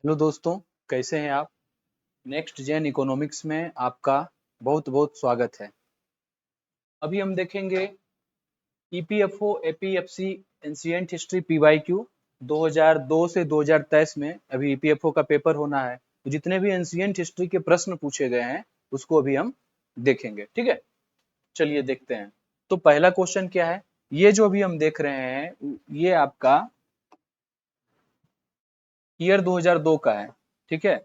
Hello दोस्तों, कैसे हैं आप। नेक्स्ट जेन इकोनॉमिक्स में आपका बहुत बहुत स्वागत है। अभी हम देखेंगे EPFO APFC ancient history PYQ 2002 से 2023 में अभी ईपीएफओ का पेपर होना है। तो जितने भी एंशिएंट हिस्ट्री के प्रश्न पूछे गए हैं उसको अभी हम देखेंगे। ठीक है, चलिए देखते हैं। तो पहला क्वेश्चन क्या है, ये जो अभी हम देख रहे हैं ये आपका ईयर 2002 का है। ठीक है,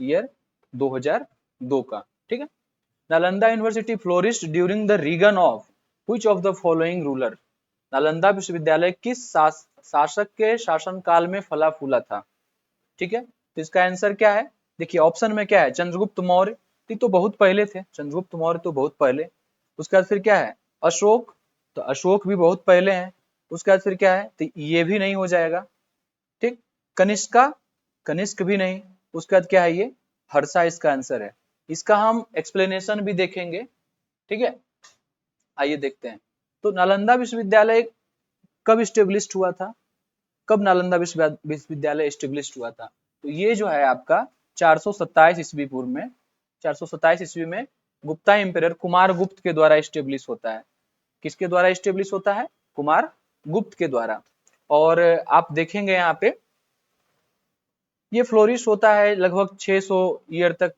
ईयर 2002 का। ठीक है, Nalanda university flourished during the reign of which of the following ruler. Nalanda विश्वविद्यालय किस शासक के शासनकाल में फला फूला था। ठीक है, तो इसका आंसर क्या है, देखिए ऑप्शन में क्या है, चंद्रगुप्त मौर्य, ये तो बहुत पहले थे, चंद्रगुप्त मौर्य तो बहुत पहले। उसके बाद फिर क्या है, अशोक, तो अशोक भी बहुत पहले हैं। उसके बाद फिर क्या है, तो ये भी नहीं हो जाएगा। ठीक, कनिष्का, कनिष्क भी नहीं। उसके बाद क्या है, ये हर्षा इसका आंसर है। इसका हम एक्सप्लेनेशन भी देखेंगे। ठीक है, आइए देखते हैं। तो नालंदा विश्वविद्यालय कब स्टेब्लिश्ड हुआ था, कब नालंदा विश्वविद्यालय स्टेब्लिश्ड हुआ था, तो ये जो है आपका 427 ईस्वी पूर्व में, 427 ईस्वी में गुप्ता एम्पेरर कुमार गुप्त के द्वारा स्टेब्लिश होता है। किसके द्वारा स्टेब्लिश होता है, कुमार गुप्त के द्वारा। और आप देखेंगे यहाँ पे ये फ्लोरिश होता है लगभग 600 ईयर तक,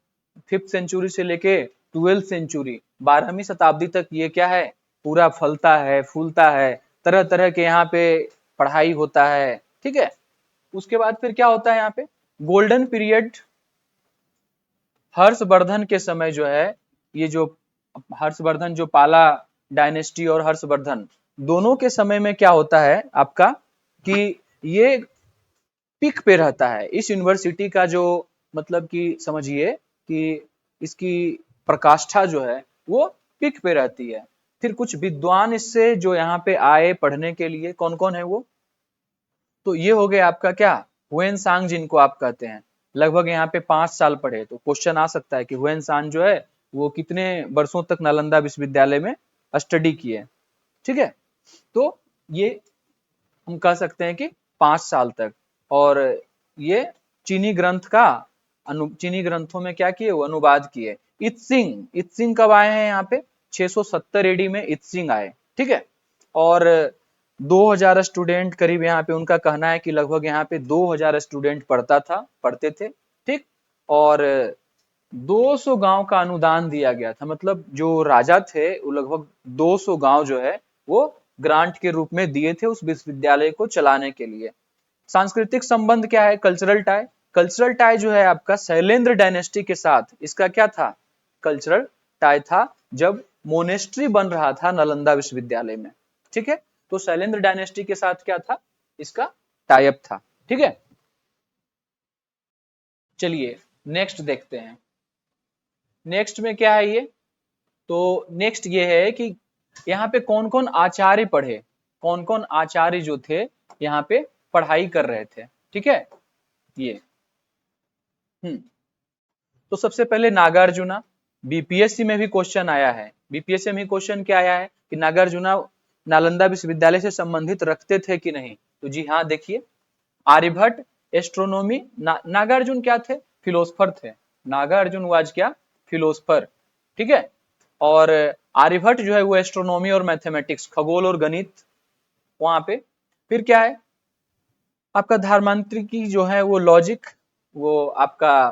5th सेंचुरी से लेके 12th सेंचुरी, 12वीं शताब्दी तक ये क्या है, पूरा फलता है फूलता है, तरह तरह के यहाँ पे पढ़ाई होता है। ठीक है, उसके बाद फिर क्या होता है यहाँ पे, गोल्डन पीरियड हर्षवर्धन के समय जो है, ये जो हर्षवर्धन जो पाला डायनेस्टी और हर्षवर्धन दोनों के समय में क्या होता है आपका, कि ये पिक पे रहता है इस यूनिवर्सिटी का, जो मतलब कि समझिए कि इसकी प्रकाष्ठा जो है वो पिक पे रहती है। फिर कुछ विद्वान इससे जो यहाँ पे आए पढ़ने के लिए, कौन कौन है वो, तो ये हो गया आपका क्या, हुएन सांग जिनको आप कहते हैं, लगभग यहाँ पे 5 साल पढ़े। तो क्वेश्चन आ सकता है कि हुएन सांग जो है वो कितने वर्षों तक नालंदा विश्वविद्यालय में स्टडी किए। ठीक है, तो ये हम कह सकते हैं कि 5 साल तक। और ये चीनी ग्रंथ का चीनी ग्रंथों में क्या किए, वो अनुवाद किए। इत्सिंग, इत्सिंग कब आए हैं यहाँ पे, 670 एडी में इत्सिंग आए। ठीक है, और 2000 स्टूडेंट करीब यहाँ पे, उनका कहना है कि लगभग यहाँ पे 2000 स्टूडेंट पढ़ते थे। ठीक, और 200 गांव का अनुदान दिया गया था, मतलब जो राजा थे वो लगभग 200 गांव जो है वो ग्रांट के रूप में दिए थे उस विश्वविद्यालय को चलाने के लिए। सांस्कृतिक संबंध क्या है, कल्चरल टाई, कल्चरल टाई जो है आपका शैलेंद्र डायनेस्टी के साथ, इसका क्या था, कल्चरल टाई था, जब मोनेस्ट्री बन रहा था नालंदा विश्वविद्यालय में। ठीक है, तो शैलेंद्र डायनेस्टी के साथ क्या था, इसका टाई अप था। ठीक है, चलिए नेक्स्ट देखते हैं। नेक्स्ट में क्या है ये, तो नेक्स्ट ये है कि यहाँ पे कौन कौन आचार्य पढ़े, कौन कौन आचार्य जो थे यहाँ पे पढ़ाई कर रहे थे। ठीक है, ये तो सबसे पहले नागार्जुना, बीपीएससी में भी क्वेश्चन आया है। बीपीएससी में क्वेश्चन क्या आया है कि नागार्जुना नालंदा विश्वविद्यालय से संबंधित रखते थे कि नहीं, तो जी हाँ, देखिए आर्यभट्ट एस्ट्रोनॉमी, नागार्जुन क्या थे, फिलोसफर थे। नागार्जुन वाज क्या, फिलोसफर। ठीक है, और आर्यभट्ट जो है वो एस्ट्रोनॉमी और मैथमेटिक्स, खगोल और गणित वहां पे। फिर क्या है आपका धर्मांतरिकी जो है वो लॉजिक, वो आपका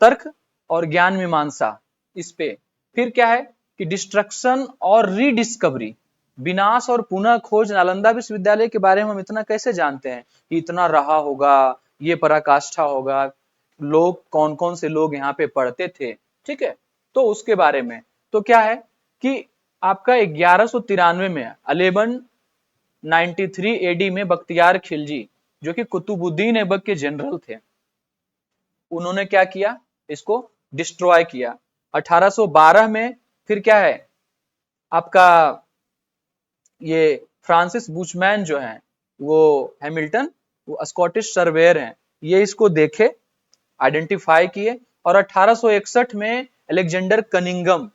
तर्क और ज्ञान मीमांसा, इस पे। फिर क्या है कि डिस्ट्रक्शन और रीडिस्कवरी, विनाश और पुनः खोज, नालंदा विश्वविद्यालय के बारे में हम इतना कैसे जानते हैं कि इतना रहा होगा, ये पराकाष्ठा होगा, लोग कौन कौन से लोग यहाँ पे पढ़ते थे। ठीक है, तो उसके बारे में तो क्या है कि आपका 1193 में 1193 एडी में बख्तियार खिलजी जो कि कुतुबुद्दीन ऐबक के जनरल थे, उन्होंने क्या किया, इसको डिस्ट्रॉय किया। 1812 में फिर क्या है आपका, ये फ्रांसिस बुचमैन जो है वो हैमिल्टन, वो स्कॉटिश सर्वेयर हैं, ये इसको देखे, आइडेंटिफाई किए। और 1861 में अलेक्जेंडर कनिंगम,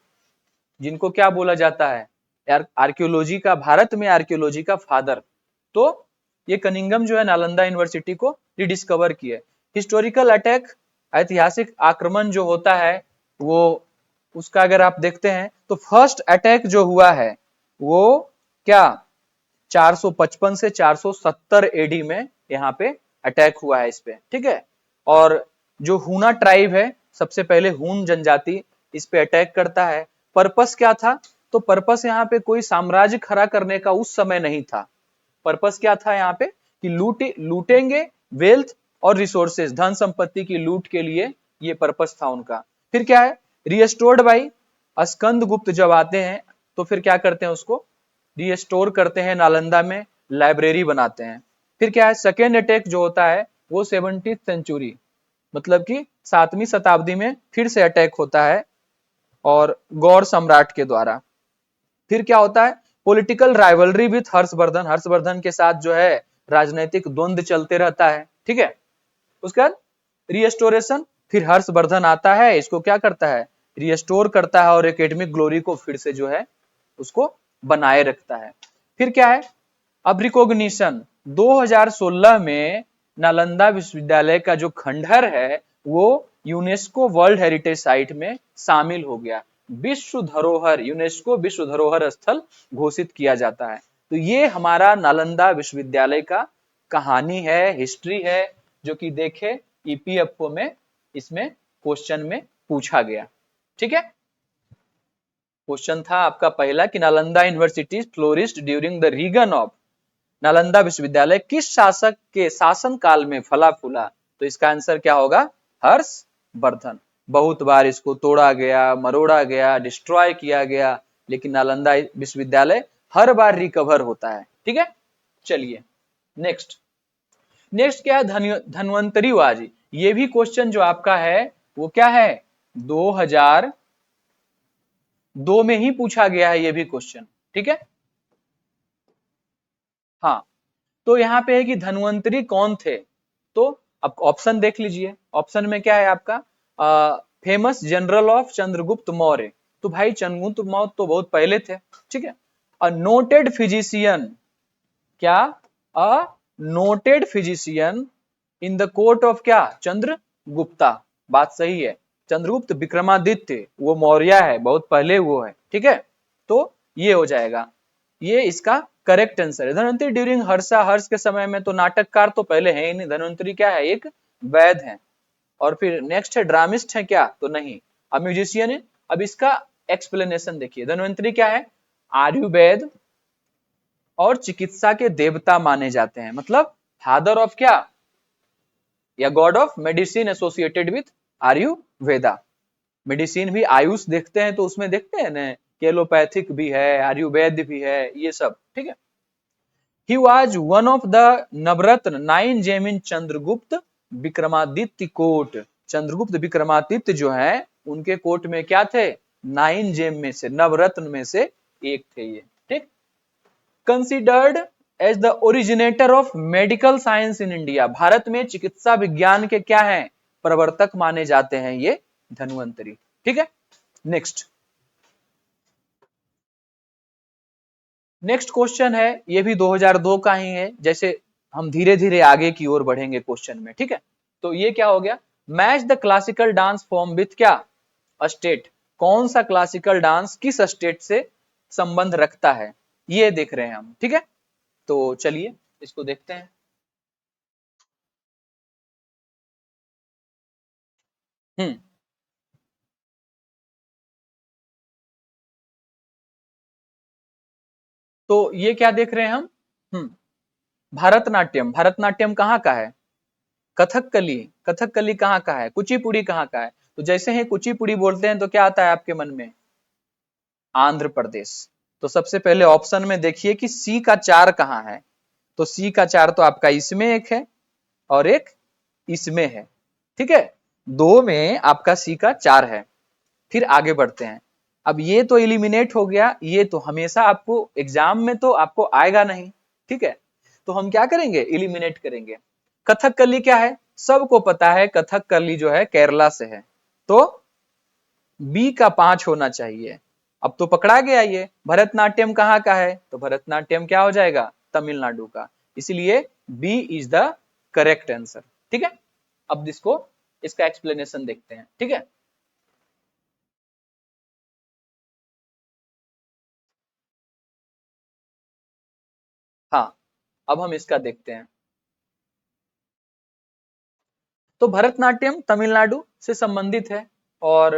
जिनको क्या बोला जाता है, आर्कियोलॉजी का, भारत में आर्कियोलॉजी का फादर, तो ये कनिंगम जो है नालंदा यूनिवर्सिटी को रिडिस्कवर किए। हिस्टोरिकल अटैक, ऐतिहासिक आक्रमण जो होता है वो, उसका अगर आप देखते हैं तो फर्स्ट अटैक जो हुआ है वो क्या 455 से 470 एडी में यहाँ पे अटैक हुआ है इस पे, ठीक है। और जो हूना ट्राइब है, सबसे पहले हून जनजाति इस पे अटैक करता है। पर्पस क्या था? तो पर्पस यहाँ पे कोई साम्राज्य खड़ा करने का उस समय नहीं था। पर्पस क्या था यहाँ पे कि लूटेंगे वेल्थ और रिसोर्सेज, धन संपत्ति की लूट के लिए ये पर्पस था उनका। फिर क्या है, रिस्टोर्ड बाई स्कंद गुप्त जब आते हैं तो फिर क्या करते हैं, उसको रिस्टोर करते हैं, नालंदा में लाइब्रेरी बनाते हैं। फिर क्या है, सेकेंड अटैक जो होता है वो 17th सेंचुरी, मतलब कि 7वीं शताब्दी में फिर से अटैक होता है और गौड़ सम्राट के द्वारा। फिर क्या होता है, political rivalry with Harshvardhan, Harshvardhan के साथ जो है राजनीतिक द्वंद्व चलते रहता है, ठीक है। उसके बाद रिस्टोरेशन, फिर हर्षवर्धन आता है, इसको क्या करता है, रिस्टोर करता है और एकेडमिक ग्लोरी को फिर से जो है उसको बनाए रखता है। फिर क्या है, अब रिकॉग्निशन 2016 में नालंदा विश्वविद्यालय का जो खंडहर है वो यूनेस्को वर्ल्ड हेरिटेज साइट में शामिल हो गया, विश्व धरोहर, यूनेस्को विश्व धरोहर स्थल घोषित किया जाता है। तो ये हमारा नालंदा विश्वविद्यालय का कहानी है, हिस्ट्री है, जो कि देखे ईपीएफओ में इसमें क्वेश्चन में पूछा गया, ठीक है। क्वेश्चन था आपका पहला कि Nalanda university flourished during the reign of, Nalanda विश्वविद्यालय किस शासक के शासन काल में फला फूला? तो इसका आंसर क्या होगा, हर्षवर्धन। बहुत बार इसको तोड़ा गया, मरोड़ा गया, डिस्ट्रॉय किया गया, लेकिन नालंदा विश्वविद्यालय हर बार रिकवर होता है, ठीक है। चलिए नेक्स्ट, नेक्स्ट क्या है, धन्वंतरीवाद। ये भी क्वेश्चन जो आपका है वो क्या है, 2002 में ही पूछा गया है ये भी क्वेश्चन, ठीक है। हाँ, तो यहाँ पे है कि धन्वंतरी कौन थे? तो अब ऑप्शन देख लीजिए, ऑप्शन में क्या है आपका, famous general of Chandragupta Maurya. तो भाई चंद्रगुप्त मौर्य तो बहुत पहले थे, ठीक है। अ नोटेड फिजिशियन, क्या, a noted physician in the court of क्या, चंद्रगुप्ता, बात सही है। चंद्रगुप्त विक्रमादित्य वो मौर्य है, बहुत पहले वो है, ठीक है। तो ये हो जाएगा, ये इसका करेक्ट आंसर है। धन्वंतरी ड्यूरिंग हर्षा, हर्ष के समय में, तो नाटककार तो पहले है ही नहीं, धन्वंतरी क्या है, एक वैद्य है। और फिर नेक्स्ट है ड्रामिस्ट है क्या, तो नहीं। अब म्यूजिशियन है, अब इसका एक्सप्लेनेशन देखिए, धन्वंतरी क्या है, आयुर्वेद और चिकित्सा के देवता माने जाते हैं, मतलब फादर ऑफ क्या, या God of medicine associated with Ayurveda. Medicine भी आयुष देखते हैं तो उसमें देखते हैं ना, एलोपैथिक भी है, आयुर्वेद भी है, ये सब, ठीक है। He was one of the Navratna 9 gem in Chandragupta Vikramaditya court. Chandragupta Vikramaditya जो है उनके कोट में क्या थे, 9 जेम में से, नवरत्न में से एक थे ये, ठीक। Considered as the originator of medical science in India, Bharat में चिकित्सा विज्ञान के क्या हैं, प्रवर्तक माने जाते हैं ये धन्वंतरी, ठीक है। नेक्स्ट, नेक्स्ट क्वेश्चन है, ये भी 2002 का ही है, जैसे हम धीरे धीरे आगे की ओर बढ़ेंगे क्वेश्चन में, ठीक है। तो ये क्या हो गया, match the classical dance form with क्या, स्टेट, कौन सा क्लासिकल डांस किस स्टेट से संबंध रखता है, ये देख रहे हैं हम, ठीक है। तो चलिए इसको देखते हैं। हम्म, तो ये क्या देख रहे हैं हम, हम्म, भारतनाट्यम, भारतनाट्यम कहाँ का है, कथकली, कथकली कहाँ का है, कुचिपुड़ी कहाँ का है? तो जैसे ही कुचिपुड़ी बोलते हैं तो क्या आता है आपके मन में, आंध्र प्रदेश। तो सबसे पहले ऑप्शन में देखिए कि सी का 4 कहाँ है, तो सी का 4 तो आपका इसमें एक है और एक इसमें है, ठीक है। दो में आपका सी का 4 है। फिर आगे बढ़ते हैं, अब ये तो इलिमिनेट हो गया, ये तो हमेशा आपको एग्जाम में तो आपको आएगा नहीं, ठीक है। तो हम क्या करेंगे, इलिमिनेट करेंगे। कथकली क्या है, सबको पता है कथकली जो है केरला से है, तो बी का 5 होना चाहिए। अब तो पकड़ा गया ये। भरतनाट्यम कहाँ का है, तो भरतनाट्यम क्या हो जाएगा, तमिलनाडु का, इसलिए B is the correct answer, ठीक है। अब इसका एक्सप्लेनेशन देखते हैं, ठीक है। हाँ, अब हम इसका देखते हैं। तो भरतनाट्यम तमिलनाडु से संबंधित है और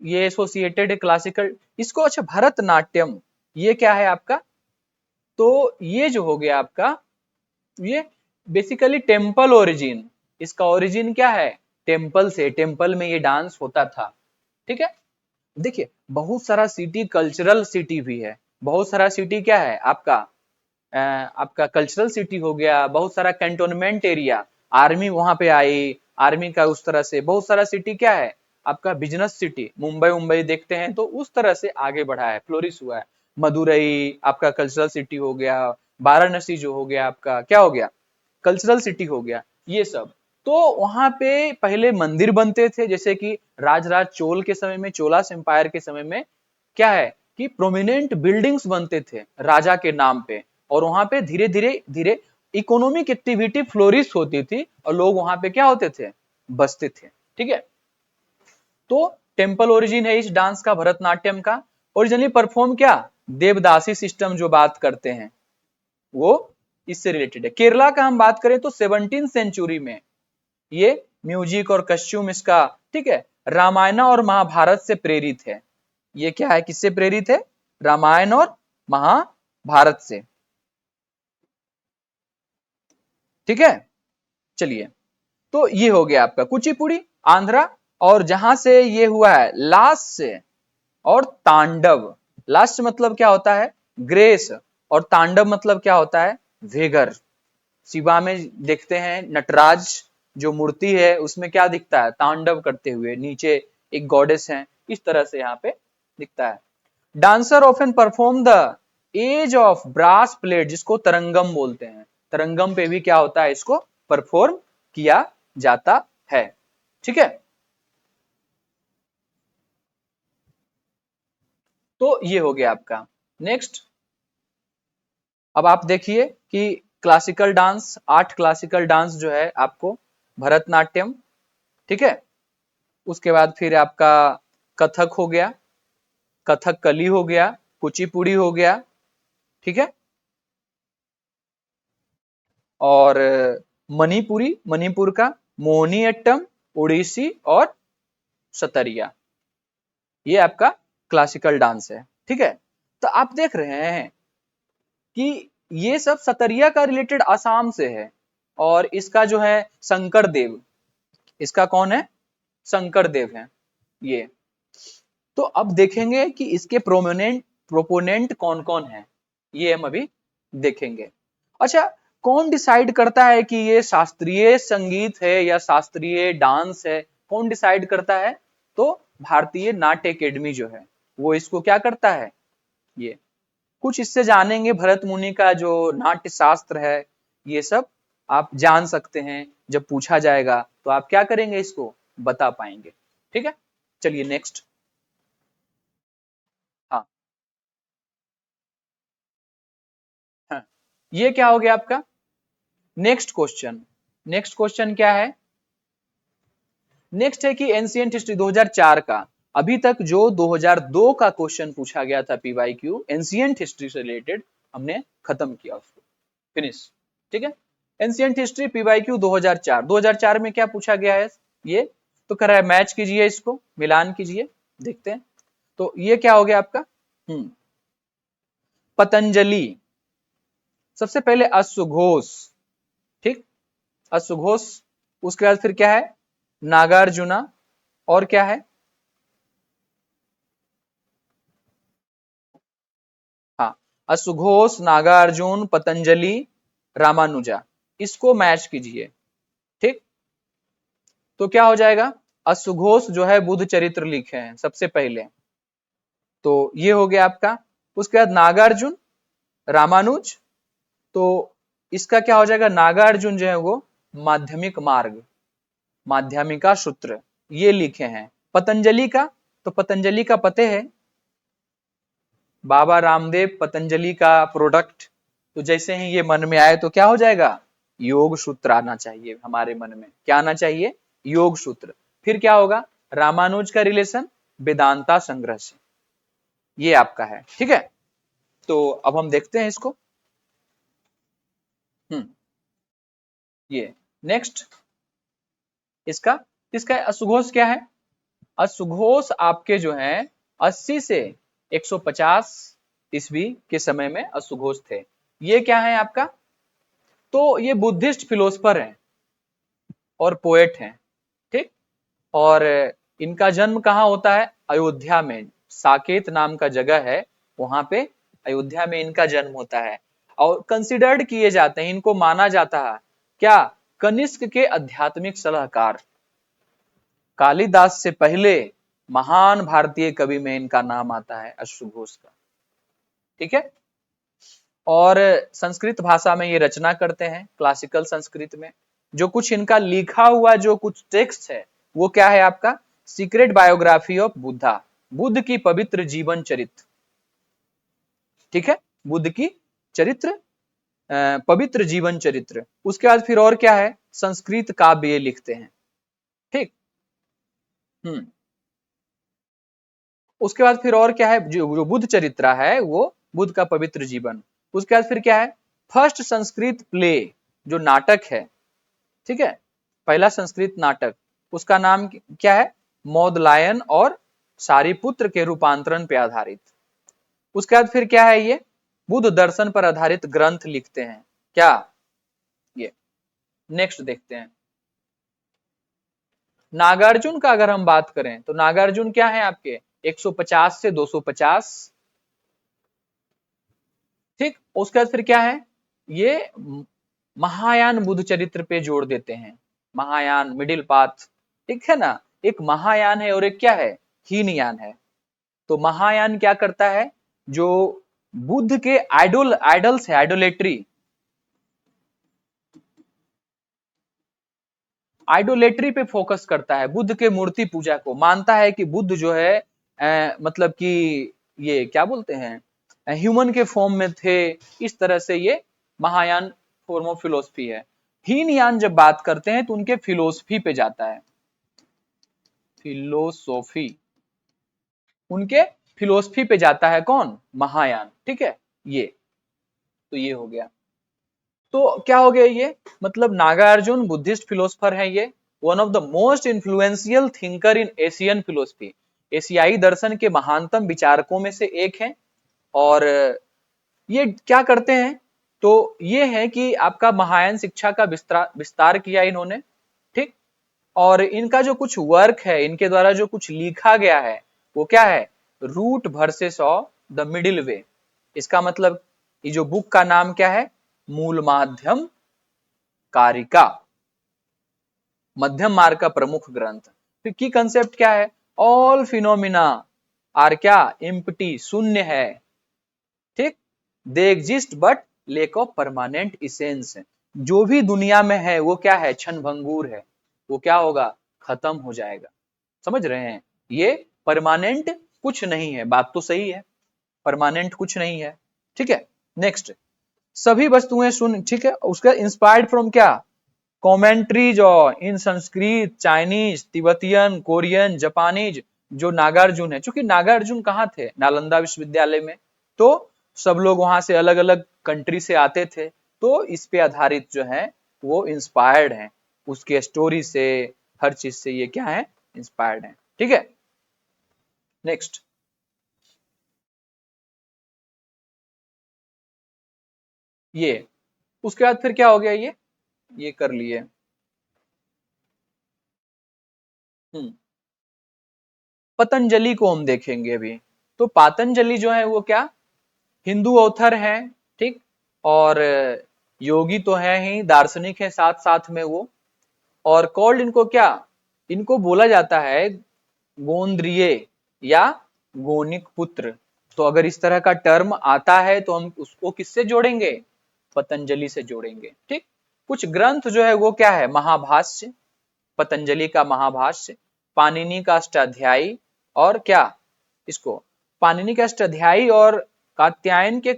ये एसोसिएटेड है क्लासिकल इसको। अच्छा, भरतनाट्यम ये क्या है आपका? तो ये जो हो गया आपका, ये बेसिकली टेम्पल ओरिजिन, इसका ओरिजिन क्या है? टेम्पल से, टेम्पल में ये डांस होता था, ठीक है। देखिए, बहुत सारा सिटी कल्चरल सिटी भी है, बहुत सारा सिटी क्या है आपका, आपका कल्चरल सिटी हो गया, बहुत सारा कैंटोनमेंट एरिया, आर्मी वहां पे आई, आर्मी का उस तरह से बहुत सारा सिटी क्या है आपका, बिजनेस सिटी, मुंबई मुंबई देखते हैं तो उस तरह से आगे बढ़ा है, फ्लोरिश हुआ है। मदुरई आपका कल्चरल सिटी हो गया, वाराणसी जो हो गया आपका क्या हो गया, कल्चरल सिटी हो गया, ये सब। तो वहां पे पहले मंदिर बनते थे, जैसे कि राजराज चोल के समय में, चोलास एम्पायर के समय में क्या है कि प्रोमिनेंट बिल्डिंग्स बनते थे राजा के नाम पे, और वहां पे धीरे धीरे धीरे इकोनॉमिक एक्टिविटी फ्लोरिश होती थी और लोग वहां पे क्या होते थे, बसते थे, ठीक है। तो टेम्पल ओरिजिन है इस डांस का, भरतनाट्यम का। ओरिजिनली परफॉर्म क्या, देवदासी सिस्टम जो बात करते हैं वो इससे रिलेटेड है। केरला का हम बात करें तो 17 सेंचुरी में ये म्यूजिक और कस्ट्यूम इसका, ठीक है, रामायण और महाभारत से प्रेरित है। ये क्या है, किससे प्रेरित है, रामायण और महाभारत से, ठीक है। चलिए, तो ये हो गया आपका कुचिपुड़ी आंध्रा, और जहां से ये हुआ है लास्ट से, और तांडव, लास्ट मतलब क्या होता है, ग्रेस, और तांडव मतलब क्या होता है, वेगर। शिवा में देखते हैं नटराज जो मूर्ति है उसमें क्या दिखता है, तांडव करते हुए, नीचे एक गॉडेस है, इस तरह से यहाँ पे दिखता है। Dancer often perform the edge of brass plate, जिसको तरंगम बोलते हैं, तरंगम पे भी क्या होता है, इसको परफॉर्म किया जाता है, ठीक है। तो ये हो गया आपका। नेक्स्ट, अब आप देखिए कि क्लासिकल डांस, 8 क्लासिकल डांस जो है आपको, भरतनाट्यम, ठीक है, उसके बाद फिर आपका कथक हो गया, कथक कली हो गया, कुचिपुड़ी हो गया, ठीक है, और मणिपुरी, मणिपुर का मोहिनीअट्टम, उड़ीसी और सतरिया, ये आपका क्लासिकल डांस है, ठीक है। तो आप देख रहे हैं कि ये सब सतरिया का रिलेटेड आसाम से है, और इसका जो है शंकर देव, इसका कौन है, शंकर देव है ये। तो अब देखेंगे कि इसके प्रोपोनेंट कौन कौन है, ये हम अभी देखेंगे। अच्छा, कौन डिसाइड करता है कि ये शास्त्रीय संगीत है या शास्त्रीय डांस है, कौन डिसाइड करता है? तो भारतीय नाट्य एकेडमी जो है वो इसको क्या करता है, ये कुछ इससे जानेंगे, भरत मुनि का जो नाट्य शास्त्र है, ये सब आप जान सकते हैं, जब पूछा जाएगा तो आप क्या करेंगे, इसको बता पाएंगे, ठीक है। चलिए नेक्स्ट। हाँ, हाँ, ये क्या हो गया आपका नेक्स्ट क्वेश्चन। नेक्स्ट क्वेश्चन क्या है, नेक्स्ट है कि एंशिएंट हिस्ट्री 2004 का, अभी तक जो 2002 का क्वेश्चन पूछा गया था पीवाईक्यू एंशिएंट हिस्ट्री से रिलेटेड, हमने खत्म किया उसको, फिनिश, ठीक है। एंशिएंट हिस्ट्री पीवाईक्यू 2004, 2004 में क्या पूछा गया है, ये तो कर रहा है, मैच कीजिए, इसको मिलान कीजिए, देखते हैं। तो ये क्या हो गया आपका, पतंजलि, सबसे पहले अश्वघोष, ठीक, अश्वघोष, उसके बाद फिर क्या है, नागार्जुना, और क्या है, हाँ, अश्वघोष, नागार्जुन, पतंजलि, रामानुजा, इसको मैच कीजिए, ठीक। तो क्या हो जाएगा, अश्वघोष जो है बुद्ध चरित्र लिखे हैं सबसे पहले, तो ये हो गया आपका। उसके बाद नागार्जुन, रामानुज, तो इसका क्या हो जाएगा, नागार्जुन जो है वो माध्यमिक मार्ग, माध्यमिका सूत्र, ये लिखे हैं। पतंजलि का, तो पतंजलि का पते है, बाबा रामदेव पतंजलि का प्रोडक्ट, तो जैसे ही ये मन में आए तो क्या हो जाएगा, योग सूत्र आना चाहिए हमारे मन में। क्या आना चाहिए? योग सूत्र। फिर क्या होगा? रामानुज का रिलेशन वेदांता संग्रह से। ये आपका है, ठीक है। तो अब हम देखते हैं इसको। ये नेक्स्ट इसका इसका असुघोष क्या है? असुघोष आपके जो है 80 से 150 ईस्वी के समय में असुघोष थे। ये क्या है आपका? तो ये बुद्धिस्ट फिलोसफर हैं और पोएट हैं, ठीक। और इनका जन्म कहाँ होता है? अयोध्या में, साकेत नाम का जगह है, वहां पे अयोध्या में इनका जन्म होता है। और कंसिडर्ड किए जाते हैं, इनको माना जाता है क्या? कनिष्क के आध्यात्मिक सलाहकार। कालिदास से पहले महान भारतीय कवि में इनका नाम आता है अश्वघोष का, ठीक है। और संस्कृत भाषा में ये रचना करते हैं, क्लासिकल संस्कृत में। जो कुछ इनका लिखा हुआ जो कुछ टेक्स्ट है वो क्या है आपका? Secret biography of Buddha, Buddha की पवित्र जीवन चरित्र, ठीक है। बुद्ध की चरित्र, पवित्र जीवन चरित्र। उसके बाद फिर और क्या है? संस्कृत काव्य ये लिखते हैं, ठीक। उसके बाद फिर और क्या है? जो बुद्ध चरित्र है वो बुद्ध का पवित्र जीवन। उसके बाद फिर क्या है? फर्स्ट संस्कृत प्ले, जो नाटक है, ठीक है, पहला संस्कृत नाटक, उसका नाम क्या है? मौदलायन और सारिपुत्र के रूपांतरण पे आधारित। उसके बाद फिर क्या है? ये बुद्ध दर्शन पर आधारित ग्रंथ लिखते हैं, क्या? ये नेक्स्ट देखते हैं। नागार्जुन का अगर हम बात करें तो नागार्जुन क्या है आपके? 150 से 250, ठीक। उसके बाद फिर क्या है? ये महायान बुद्ध चरित्र पे जोड़ देते हैं। महायान, मिडिल पाथ, ठीक है ना। एक महायान है और एक क्या है? हीनयान है। तो महायान क्या करता है? जो बुद्ध के आइडल्स है, आइडोलेट्री पे फोकस करता है, बुद्ध के मूर्ति पूजा को मानता है कि बुद्ध जो है मतलब कि ये क्या बोलते हैं, ह्यूमन के फॉर्म में थे। इस तरह से ये महायान फॉर्म ऑफ फिलोसफी है। हीनयान जब बात करते हैं तो उनके फिलोसफी पे जाता है, फिलोसोफी, उनके फिलोसफी पे जाता है कौन? महायान, ठीक है। ये तो ये हो गया। तो क्या हो गया ये? मतलब नागार्जुन बुद्धिस्ट फिलोसफर है, ये one of the most influential thinker in Asian philosophy, एशियाई दर्शन के महानतम विचारकों में से एक है। और ये क्या करते हैं? तो ये है कि आपका महायान शिक्षा का विस्तार किया इन्होंने, ठीक। और इनका जो कुछ वर्क है, इनके द्वारा जो कुछ लिखा गया है वो क्या है? Root verses of the middle way. इसका मतलब ये जो बुक का नाम क्या है? मूल माध्यम कारिका, मध्यम मार्ग का प्रमुख ग्रंथ। फिर की कंसेप्ट क्या है? ऑल फिनोमिना आर क्या? एम्प्टी, शून्य है, ठीक। They exist but lake of permanent essence. जो भी दुनिया में है वो क्या है? क्षणभंगुर है, वो क्या होगा? खत्म हो जाएगा। समझ रहे हैं? ये परमानेंट कुछ नहीं है, बात तो सही है, परमानेंट कुछ नहीं है, ठीक है। नेक्स्ट, सभी वस्तुएं शून्य, ठीक है। उसका इंस्पायर्ड फ्रॉम क्या? कॉमेंट्रीज और in Sanskrit, Chinese, Tibetan, Korean, Japanese. जो नागार्जुन है, चूंकि नागार्जुन कहाँ थे? नालंदा विश्वविद्यालय में, तो सब लोग वहां से अलग अलग कंट्री से आते थे, तो इस पे आधारित जो है वो इंस्पायर्ड है, उसके स्टोरी से, हर चीज से ये क्या है? इंस्पायर्ड है, ठीक है। नेक्स्ट, ये उसके बाद फिर क्या हो गया? ये कर लिए। हम्म पतंजलि को हम देखेंगे अभी। तो पतंजलि जो है वो क्या? हिंदू ऑथर है, ठीक। और योगी तो है ही, दार्शनिक है साथ साथ में वो। और कॉल्ड इनको क्या? इनको बोला जाता है गोंद्रिय या गोनिक पुत्र। तो अगर इस तरह का टर्म आता है तो हम उसको किससे जोड़ेंगे? पतंजलि से जोड़ेंगे, ठीक। कुछ ग्रंथ जो है वो क्या है? महाभाष्य, पतंजलि का महाभाष्य, पाणिनि का अष्टाध्यायी, और क्या इसको? पाणिनि का अष्टाध्यायी और कात्यायन के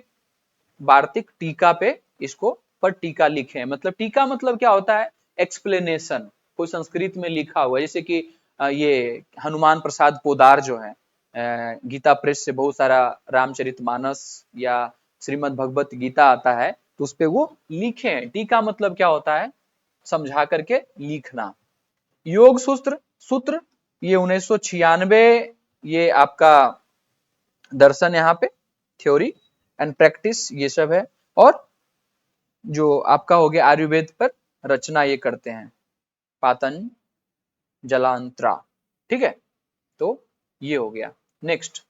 वार्तिक टीका पे इसको पर टीका लिखे। मतलब टीका मतलब क्या होता है? एक्सप्लेनेशन, कोई संस्कृत में लिखा हुआ, जैसे कि ये हनुमान प्रसाद पोदार जो है, गीता प्रेस से बहुत सारा रामचरितमानस या श्रीमद् भगवत गीता आता है, तो उस पे वो लिखे हैं। टीका मतलब क्या होता है? समझा करके लिखना। योग सूत्र सूत्र ये 1996 ये आपका दर्शन यहाँ पे, थ्योरी एंड प्रैक्टिस ये सब है। और जो आपका हो गया आयुर्वेद पर रचना ये करते हैं पातंजलांतरा। ठीक है, तो ये हो गया। नेक्स्ट।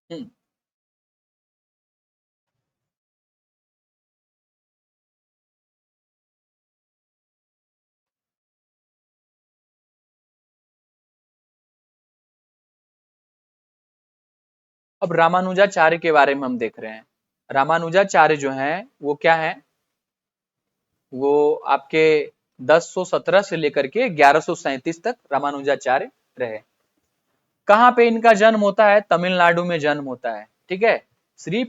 हम्म अब रामानुजाचार्य के बारे में हम देख रहे हैं। रामानुजाचार्य जो हैं वो क्या है? वो आपके 1017 से लेकर के 1137 तक रामानुजाचार्य रहे। कहाँ पे इनका जन्म होता है? तमिलनाडु में जन्म होता है। ठीक है, श्री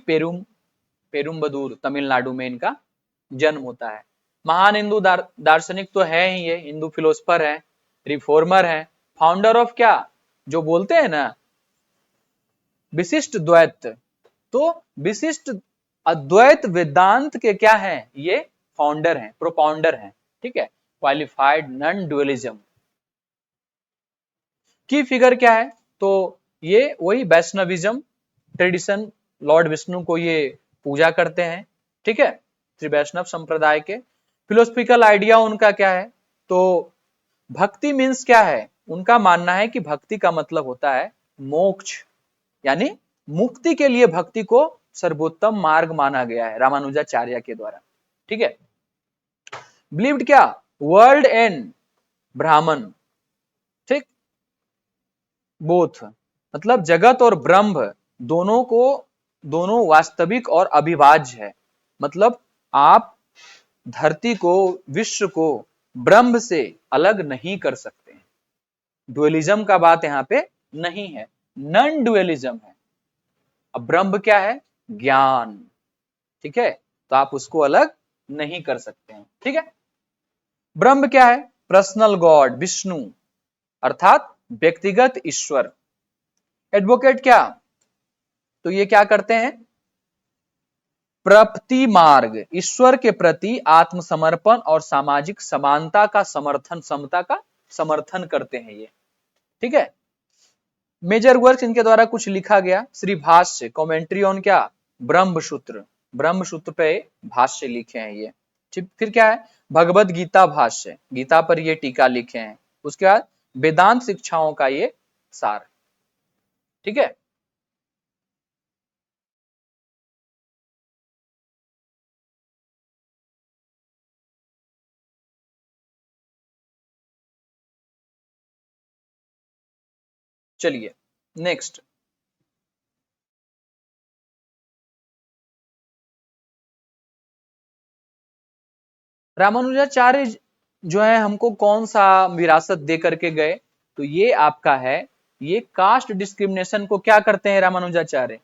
पेरुम्बदूर तमिलनाडु में इनका जन्म होता है। महान हिंदू दार्शनिक तो है ही, ये हिंदू फिलोसफर है, रिफॉर्मर है, फाउंडर ऑफ क्या जो बोलते हैं ना, विशिष्ट द्वैत। तो विशिष्ट अद्वैत वेदांत के क्या है? ये फाउंडर हैं, प्रोपाउंडर हैं। ठीक है, क्वालिफाइड नॉन डुअलिज्म की फिगर क्या है? तो ये वही वैष्णविज्म ट्रेडिशन, लॉर्ड विष्णु को ये पूजा करते हैं। ठीक है, श्री वैष्णव संप्रदाय के। फिलोसफिकल आइडिया उनका क्या है? तो भक्ति मीन्स क्या है? उनका मानना है कि भक्ति का मतलब होता है मोक्ष, यानी मुक्ति के लिए भक्ति को सर्वोत्तम मार्ग माना गया है रामानुजाचार्य के द्वारा। ठीक है, बिलीव्ड क्या? वर्ल्ड एंड ब्राह्मण। ठीक, बोथ मतलब जगत और ब्रह्म दोनों को, दोनों वास्तविक और अभिभाज्य है। मतलब आप धरती को, विश्व को ब्रह्म से अलग नहीं कर सकते हैं। डुअलिज्म का बात यहाँ पे नहीं है, नॉन डुअलिज्म है। अब ब्रह्म क्या है? ज्ञान। ठीक है, तो आप उसको अलग नहीं कर सकते हैं। ठीक है, ब्रह्म क्या है? पर्सनल गॉड, विष्णु, अर्थात व्यक्तिगत ईश्वर। एडवोकेट क्या? तो ये क्या करते हैं? प्रपति मार्ग, ईश्वर के प्रति आत्मसमर्पण और सामाजिक समानता का समर्थन, समता का समर्थन करते हैं ये। ठीक है, मेजर वर्क इनके द्वारा कुछ लिखा गया, श्री भाष्य, कमेंट्री ऑन क्या? ब्रह्मसूत्र, ब्रह्मसूत्र पे भाष्य लिखे हैं ये। ठीक, फिर क्या है? भगवत गीता भाष्य, गीता पर ये टीका लिखे हैं। उसके बाद वेदांत शिक्षाओं का ये सार। ठीक है, चलिए नेक्स्ट। रामानुजाचार्य जो है हमको कौन सा विरासत दे करके गए? तो ये आपका है, ये कास्ट डिस्क्रिमिनेशन को क्या करते हैं रामानुजाचार्य?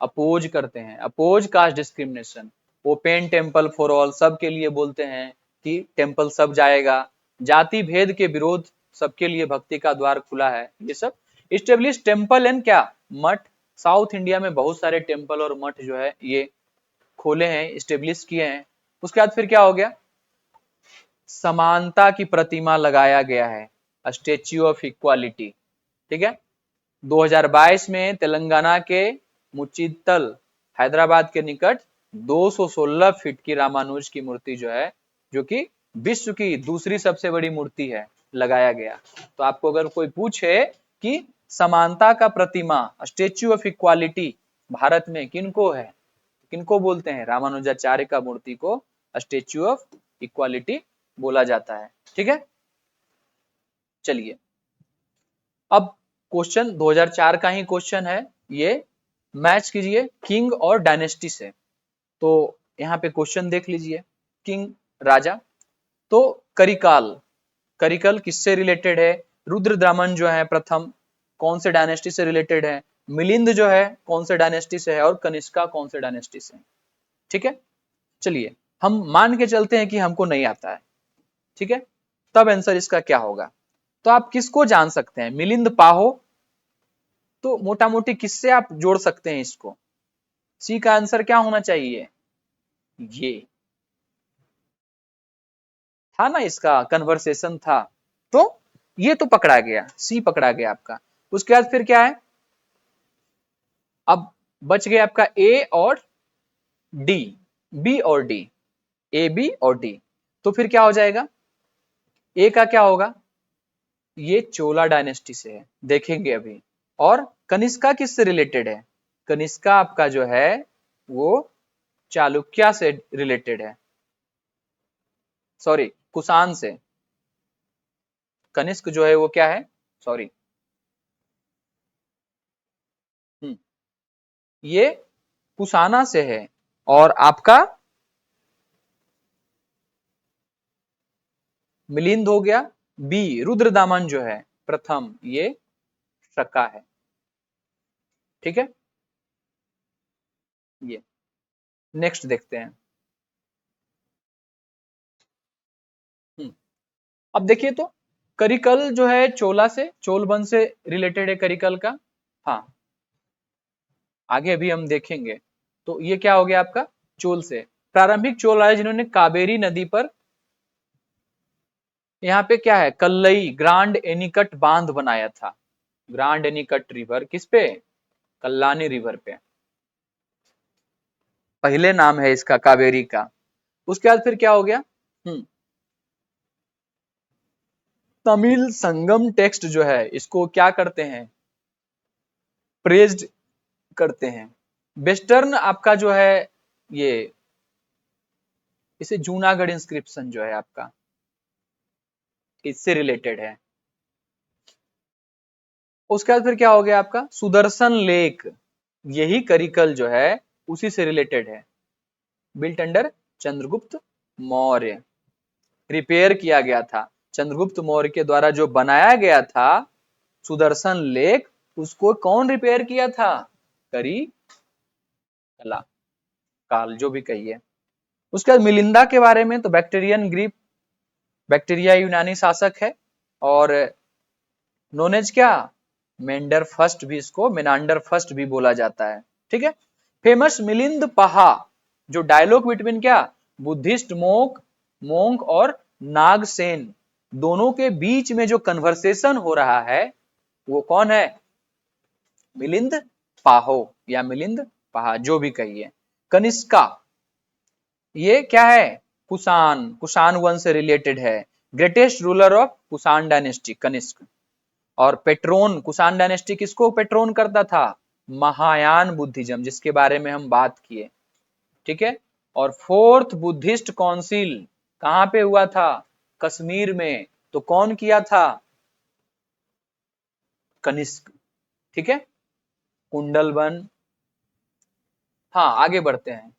अपोज करते हैं, oppose caste discrimination. Open temple for all, सबके लिए बोलते हैं कि टेम्पल सब जाएगा। जाति भेद के विरोध, सबके लिए भक्ति का द्वार खुला है। ये सब इस्टेब्लिश टेम्पल एंड क्या? मठ। साउथ इंडिया में बहुत सारे टेम्पल और मठ जो है ये खोले हैं, इस्टेब्लिश किए हैं। उसके बाद फिर क्या हो गया? समानता की प्रतिमा लगाया गया है, स्टेच्यू ऑफ इक्वालिटी। ठीक है, 2022 में तेलंगाना के मुचितल, हैदराबाद के निकट 216 फीट की रामानुज की मूर्ति जो है, जो कि विश्व की दूसरी सबसे बड़ी मूर्ति है, लगाया गया। तो आपको अगर कोई पूछे कि समानता का प्रतिमा, स्टेच्यू ऑफ इक्वालिटी भारत में किनको है, किनको बोलते हैं? रामानुजाचार्य का मूर्ति को स्टेच्यू ऑफ इक्वालिटी बोला जाता है। ठीक है, चलिए अब क्वेश्चन 2004 का ही क्वेश्चन है ये, मैच कीजिए किंग और डायनेस्टी से। तो यहाँ पे क्वेश्चन देख लीजिए, किंग राजा, तो करिकाल, करिकल किससे रिलेटेड है? रुद्रदामन जो है प्रथम, कौन से डायनेस्टी से रिलेटेड है? मिलिंद जो है कौन से डायनेस्टी से है और कनिष्का कौन से डायनेस्टी से है। ठीक है, चलिए हम मान के चलते हैं कि हमको नहीं आता है, ठीक है, तब आंसर इसका क्या होगा। तो आप किसको जान सकते हैं, मिलिंद पाहो, तो मोटा मोटी किससे आप जोड़ सकते हैं इसको, सी का आंसर क्या होना चाहिए, ये था ना, इसका कन्वर्सेशन था, तो ये तो पकड़ा गया, सी पकड़ा गया आपका। उसके बाद फिर क्या है, अब बच गया आपका ए और डी, बी और डी, ए बी और डी, तो फिर क्या हो जाएगा, ए का क्या होगा, ये चोला डायनेस्टी से है, देखेंगे अभी। और कनिष्का किससे रिलेटेड है, कनिष्का आपका जो है वो चालुक्य से रिलेटेड है, सॉरी कुषाण से, कनिष्क जो है वो क्या है, सॉरी, ये कुशाना से है। और आपका मिलिंद हो गया, बी रुद्रदामन जो है प्रथम, ये शका है, ठीक है। ये नेक्स्ट देखते हैं। हम्म, अब देखिए तो करिकल जो है चोला से, चोल वंश से रिलेटेड है करिकल का, हाँ आगे अभी हम देखेंगे। तो ये क्या हो गया आपका, चोल से, प्रारंभिक चोल आए जिन्होंने कावेरी नदी पर, यहाँ पे क्या है, कल्लई ग्रांड एनिकट बांध बनाया था, ग्रांड एनिकट रिवर किस पे, कल्लानी रिवर पे, पहले नाम है इसका कावेरी का। उसके बाद फिर क्या हो गया, तमिल संगम टेक्स्ट जो है इसको क्या करते हैं, प्रेज्ड करते हैं। वेस्टर्न आपका जो है ये, इसे जूनागढ़ इंस्क्रिप्शन जो है आपका इससे रिलेटेड है। उसके बाद फिर क्या हो गया आपका, सुदर्शन लेक, यही करिकल जो है उसी से रिलेटेड है, built under Chandragupta Maurya, repair किया गया था, चंद्रगुप्त मौर्य के द्वारा जो बनाया गया था सुदर्शन लेक, उसको कौन रिपेयर किया था, करी कला काल, जो भी कहिए। उसके बाद मिलिंदा के बारे में, तो बैक्टीरियन ग्रीक, बैक्टीरिया यूनानी शासक है, और नोन एज क्या, मेंडर फर्स्ट भी, इसको मेनांडर फर्स्ट भी बोला जाता है, ठीक है। फेमस मिलिंद पहा, जो डायलॉग बिटवीन क्या, बुद्धिस्ट मोंक और नागसेन, दोनों के बीच में जो कन्वर्सेशन हो रहा है वो कौन है, मिलिंद पाहो या मिलिंद पहा, जो भी कहिए। कनिष्का, ये क्या है, कुषाण, कुषाण वंश से रिलेटेड है, greatest ruler of Kushan dynasty Kanishka. और पेट्रोन, कुषाण डायनेस्टी किसको पेट्रोन करता था, महायान बुद्धिज्म, जिसके बारे में हम बात किए, ठीक है। और फोर्थ बुद्धिस्ट काउंसिल कहां पे हुआ था, कश्मीर में, तो कौन किया था, कनिष्क, ठीक है। कुंडलवन, हाँ आगे बढ़ते हैं।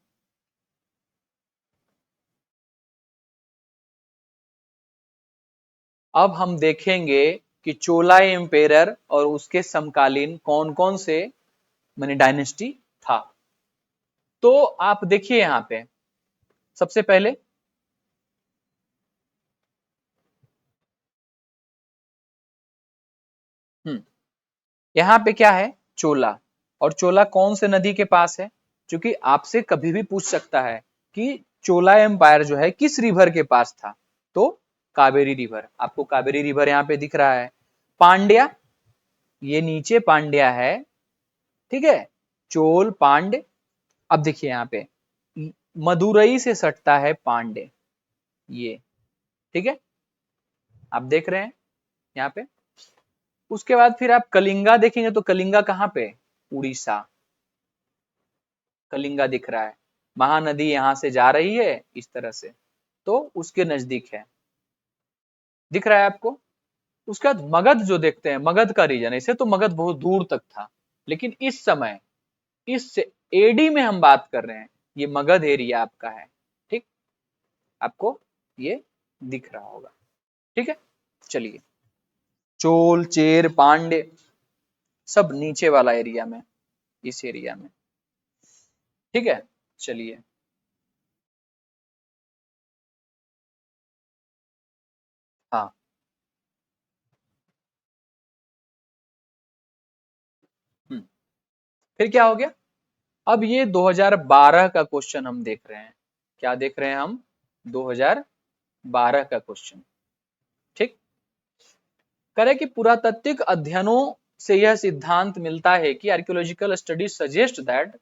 अब हम देखेंगे कि चोला एम्पेरर और उसके समकालीन कौन कौन से माने डायनेस्टी था। तो आप देखिए यहाँ पे सबसे पहले, हम्म, यहाँ पे क्या है, चोला, और चोला कौन से नदी के पास है, क्योंकि आपसे कभी भी पूछ सकता है कि चोला एम्पायर जो है किस रिवर के पास था, तो कावेरी रिवर, आपको कावेरी रिवर यहाँ पे दिख रहा है। पांड्या, ये नीचे पांड्या है, ठीक है, चोल पांड्य। अब देखिए यहाँ पे मदुरई से सटता है पांड्य, ये, ठीक है, आप देख रहे हैं यहाँ पे। उसके बाद फिर आप कलिंगा देखेंगे, तो कलिंगा कहाँ पे, उड़ीसा, कलिंगा दिख रहा है, महानदी यहां से जा रही है इस तरह से, तो उसके नजदीक है, दिख रहा है आपको। उसके बाद मगध जो देखते हैं, मगध का रीजन, ऐसे तो मगध बहुत दूर तक था, लेकिन इस समय, इस एडी में हम बात कर रहे हैं, ये मगध एरिया आपका है, ठीक, आपको ये दिख रहा होगा, ठीक है। चलिए, चोल चेर पांड्य, सब नीचे वाला एरिया में, इस एरिया में। ठीक है, चलिए। हाँ। हम्म, फिर क्या हो गया? अब ये 2012 का क्वेश्चन हम देख रहे हैं। क्या देख रहे हैं हम? 2012 का क्वेश्चन। ठीक। करें कि पुरातात्विक अध्ययनों से यह सिद्धांत मिलता है कि archaeological studies suggest that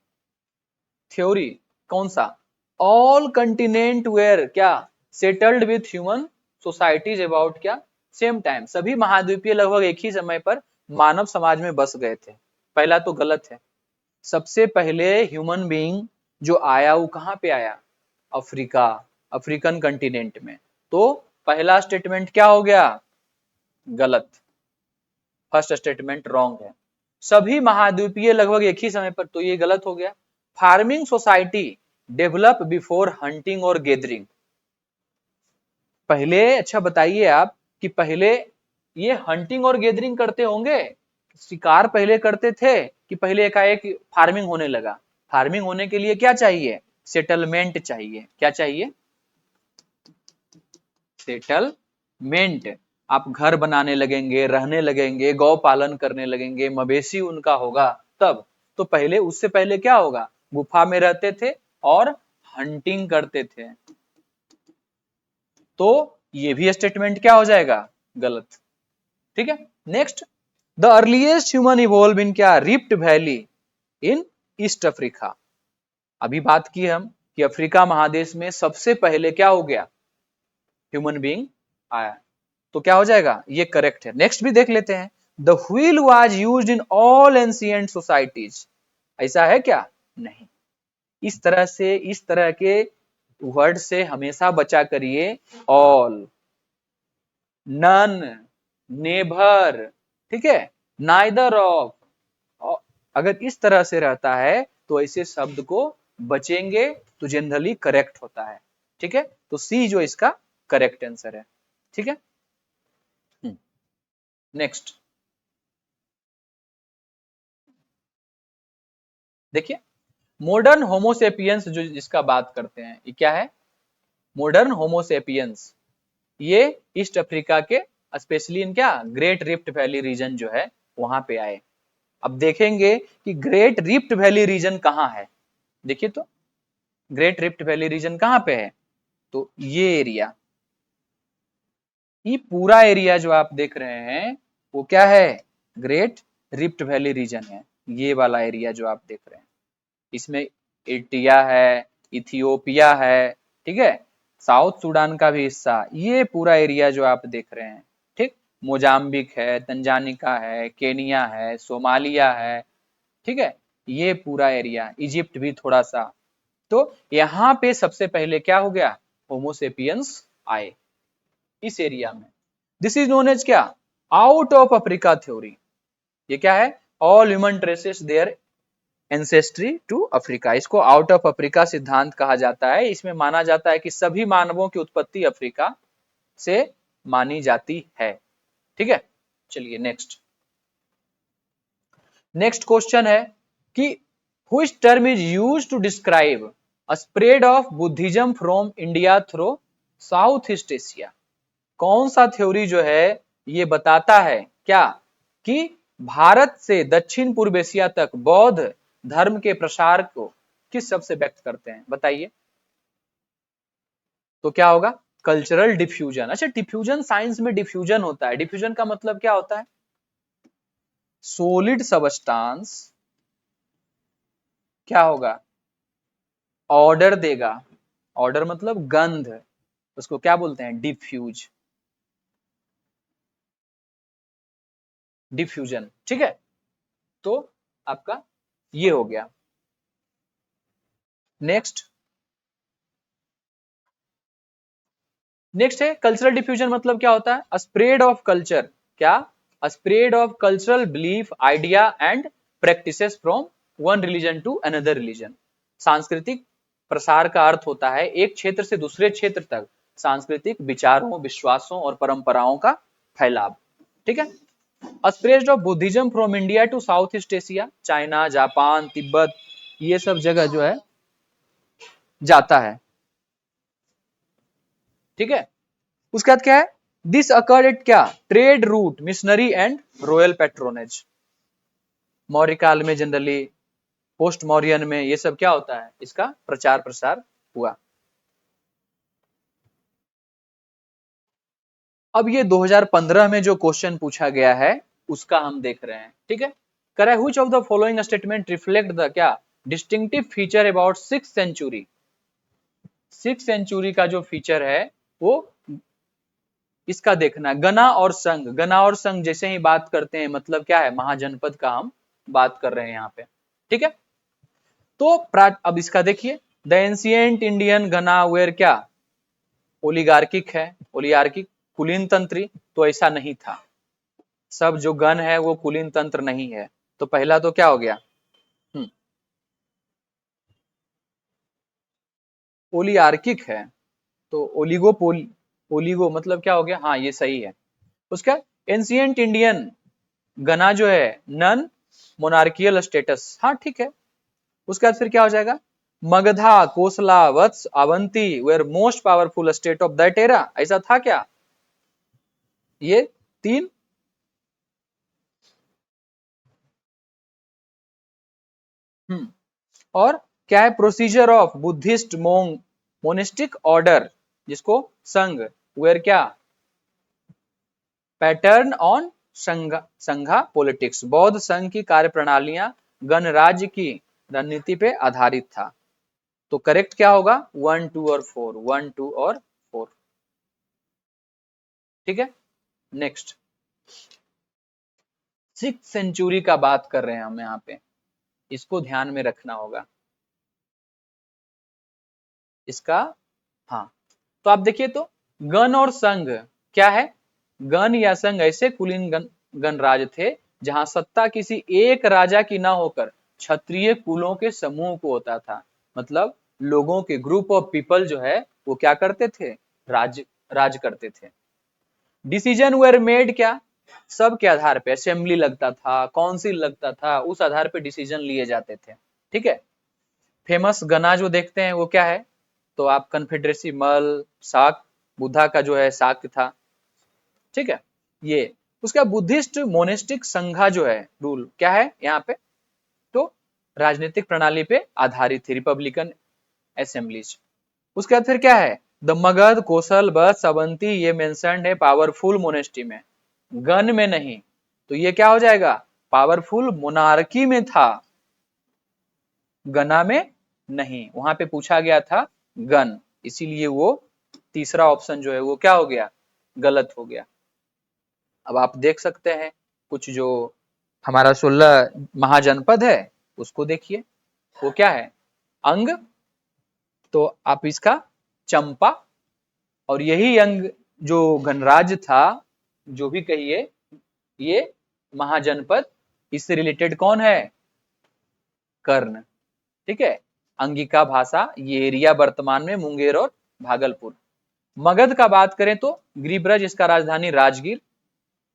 theory, कौन सा? ऑल कंटिनेंट वेयर क्या settled with human societies about क्या सेम टाइम, सभी महाद्वीपीय लगभग एक ही समय पर मानव समाज में बस गए थे। पहला तो गलत है। सबसे पहले ह्यूमन बीइंग जो आया वो कहाँ पे आया? अफ्रीका, अफ्रीकन कंटिनेंट में। तो पहला स्टेटमेंट क्या हो गया? गलत। फर्स्ट स्टेटमेंट रॉन्ग है। सभी महाद्वीपीय लगभग एक ही समय पर, तो ये गलत हो गया। Farming society develop before hunting और गैदरिंग। पहले, अच्छा बताइए आप कि पहले ये हंटिंग और गैदरिंग करते होंगे, शिकार पहले करते थे कि पहले एकाएक फार्मिंग होने लगा? फार्मिंग होने के लिए क्या चाहिए? सेटलमेंट चाहिए। क्या चाहिए? सेटलमेंट। आप घर बनाने लगेंगे, रहने लगेंगे, गौ पालन करने लगेंगे, मवेशी उनका होगा तब। तो पहले, उससे पहले क्या होगा? गुफा में रहते थे और हंटिंग करते थे। तो ये भी स्टेटमेंट क्या हो जाएगा? गलत। ठीक है। Next, the earliest human evolve in क्या? Rift Valley in East Africa. अभी बात की हम कि अफ्रीका महादेश में सबसे पहले क्या हो गया? ह्यूमन बीइंग आया। तो क्या हो जाएगा? ये करेक्ट है। नेक्स्ट भी देख लेते हैं। The wheel was used in all ancient societies. ऐसा है क्या? नहीं। इस तरह से, इस तरह के वर्ड से हमेशा बचा करिए। ऑल, नन, नेभर, ठीक है, नाइदर ऑफ। अगर इस तरह से रहता है तो ऐसे शब्द को बचेंगे तो जनरली करेक्ट होता है। ठीक है, तो सी जो इसका करेक्ट आंसर है। ठीक है। नेक्स्ट देखिए, मॉडर्न होमोसेपियंस जो जिसका बात करते हैं, ये क्या है? मॉडर्न होमोसेपियंस ये ईस्ट अफ्रीका के, स्पेशली इन क्या, ग्रेट रिफ्ट वैली रीजन जो है वहां पे आए। अब देखेंगे कि ग्रेट रिफ्ट वैली रीजन कहाँ है। देखिए तो, ग्रेट रिफ्ट वैली रीजन कहाँ पे है? तो ये एरिया, ये पूरा एरिया जो आप देख रहे हैं वो क्या है? ग्रेट रिफ्ट वैली रीजन है। ये वाला एरिया जो आप देख रहे हैं, इसमें एटिया है, इथियोपिया है, ठीक है, साउथ सूडान का भी हिस्सा, ये पूरा एरिया जो आप देख रहे हैं। ठीक, मोजाम्बिक है, तंजानिका है, केनिया है, सोमालिया है, ठीक है, ये पूरा एरिया, इजिप्ट भी थोड़ा सा। तो यहाँ पे सबसे पहले क्या हो गया? होमोसेपियंस आए इस एरिया में। दिस इज नोन एज क्या? Out of Africa theory. ये क्या है? All human traces their ancestry to Africa. इसको आउट ऑफ अफ्रीका सिद्धांत कहा जाता है। इसमें माना जाता है कि सभी मानवों की उत्पत्ति अफ्रीका से मानी जाती है। ठीक है, चलिए नेक्स्ट। नेक्स्ट क्वेश्चन है कि which term is used to describe a spread of Buddhism from India through south east Asia. कौन सा थ्योरी जो है ये बताता है क्या कि भारत से दक्षिण पूर्व एशिया तक बौद्ध धर्म के प्रसार को किस शब्द से व्यक्त करते हैं? बताइए। तो क्या होगा? Cultural diffusion. अच्छा, डिफ्यूजन साइंस में डिफ्यूजन होता है। डिफ्यूजन का मतलब क्या होता है? सोलिड सबस्टांस क्या होगा? ऑर्डर देगा। ऑर्डर मतलब गंध, उसको क्या बोलते हैं? Diffuse, diffusion. ठीक है, तो आपका ये हो गया। नेक्स्ट, नेक्स्ट है कल्चरल डिफ्यूजन मतलब क्या होता है? स्प्रेड ऑफ कल्चर, क्या? Spread of cultural belief, idea and practices from one religion to another religion. सांस्कृतिक प्रसार का अर्थ होता है एक क्षेत्र से दूसरे क्षेत्र तक सांस्कृतिक विचारों, विश्वासों और परंपराओं का फैलाव। ठीक है, spread of Buddhism from India to south east Asia, China, Japan, Tibet, ये सब जगह जो है जाता है। ठीक है, उसके बाद क्या है, दिस अकर्ड एट क्या, trade route, missionary and royal patronage. Maurya काल में जनरली, पोस्ट मौर्यन में ये सब क्या होता है, इसका प्रचार प्रसार हुआ। अब ये 2015 में जो क्वेश्चन पूछा गया है उसका हम देख रहे हैं। ठीक है, करे which of the following statement reflect the क्या, distinctive feature about 6th century. 6th century का जो फीचर है वो इसका देखना है। गना और संघ, गना और संघ जैसे ही बात करते हैं मतलब क्या है, महाजनपद का हम बात कर रहे हैं यहाँ पे। ठीक है, तो अब इसका देखिए, द एंशिएंट इंडियन गना वेयर क्या, ओलिगार्किक है, ओलिगार्किक, कुलीन तंत्री, तो ऐसा नहीं था। सब जो गण है वो कुलीन तंत्र नहीं है। तो पहला तो क्या हो गया, ओलिगार्किक है, तो ओलिगोपोल, ओलिगो मतलब क्या हो गया, हाँ ये सही है। उसका एंशिएंट इंडियन गना जो है नन मोनार्कियल स्टेटस, हाँ ठीक है। उसके बाद फिर क्या हो जाएगा, Magadha, Kosala, Vatsa, Avanti were most powerful state of that era, ऐसा था क्या, ये तीन। और क्या है, procedure of Buddhist monk monastic order, जिसको संघ, वेर क्या, पैटर्न ऑन संघा पॉलिटिक्स, बौद्ध संघ की कार्य प्रणालियां गणराज्य की रणनीति पे आधारित था। तो करेक्ट क्या होगा, 1, 2 और 4, 1, 2 और 4। ठीक है, नेक्स्ट 6th सेंचुरी का बात कर रहे हैं हम यहाँ पे, इसको ध्यान में रखना होगा इसका। हाँ, तो आप देखिए तो गण और संघ क्या है, गण या संघ ऐसे कुलीन गणराज थे जहां सत्ता किसी एक राजा की ना होकर क्षत्रिय कुलों के समूह को होता था। मतलब लोगों के ग्रुप ऑफ पीपल जो है वो क्या करते थे, राज करते थे। डिसीजन वेर मेड क्या, सब के आधार पे, असेंबली लगता था, काउंसिल लगता था, उस आधार पे डिसीजन लिए जाते थे। ठीक है, फेमस गना जो देखते हैं वो क्या है, तो आप कन्फेडरेसी, मल, शाक, बुद्धा का जो है शाक था। ठीक है, ये उसका बुद्धिस्ट मोनेस्टिक संघा जो है रूल क्या है यहाँ पे, तो राजनीतिक प्रणाली पे आधारित थी, रिपब्लिकन असेंबलीज। उसके बाद फिर क्या है, द मगध, कौशल, बत्स, अवंती, ये मेंशन्ड है पावरफुल मोनेस्टी में, गण में नहीं। तो ये क्या हो जाएगा, पावरफुल मोनार्की में था, गना में नहीं। वहां पे पूछा गया था गण, इसीलिए वो तीसरा ऑप्शन जो है वो क्या हो गया, गलत हो गया। अब आप देख सकते हैं कुछ जो हमारा 16 महाजनपद है उसको देखिए, वो क्या है, अंग, तो आप इसका चंपा, और यही अंग जो गणराज्य था, जो भी कहिए, ये महाजनपद, इससे रिलेटेड कौन है, कर्ण। ठीक है, अंगिका भाषा, ये एरिया वर्तमान में मुंगेर और भागलपुर। मगध का बात करें तो गिरिब्रज, इसका राजधानी राजगीर,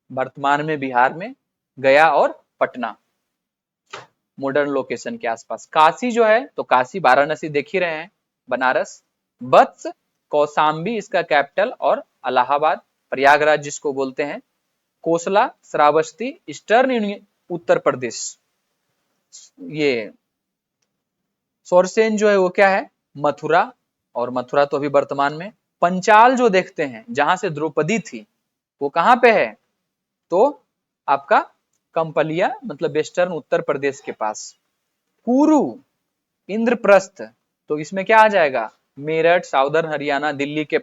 वर्तमान में बिहार में, गया और पटना मॉडर्न लोकेशन के आसपास। काशी जो है तो काशी वाराणसी देख ही रहे हैं, बनारस। वत्स, कौशाम्बी इसका कैपिटल और इलाहाबाद, प्रयागराज जिसको बोलते हैं। कोसला, श्रावस्ती, ईस्टर्न उत्तर प्रदेश। ये सोरसेन जो है वो क्या है, मथुरा, और मथुरा तो अभी वर्तमान में। पंचाल जो देखते हैं जहां से द्रौपदी थी वो कहां पे है, तो आपका कंपलिया, मतलब वेस्टर्न उत्तर प्रदेश के पास। कुरु, इंद्रप्रस्थ, तो इसमें क्या आ जाएगा, मेरठ, साउदर्न हरियाणा, दिल्ली के,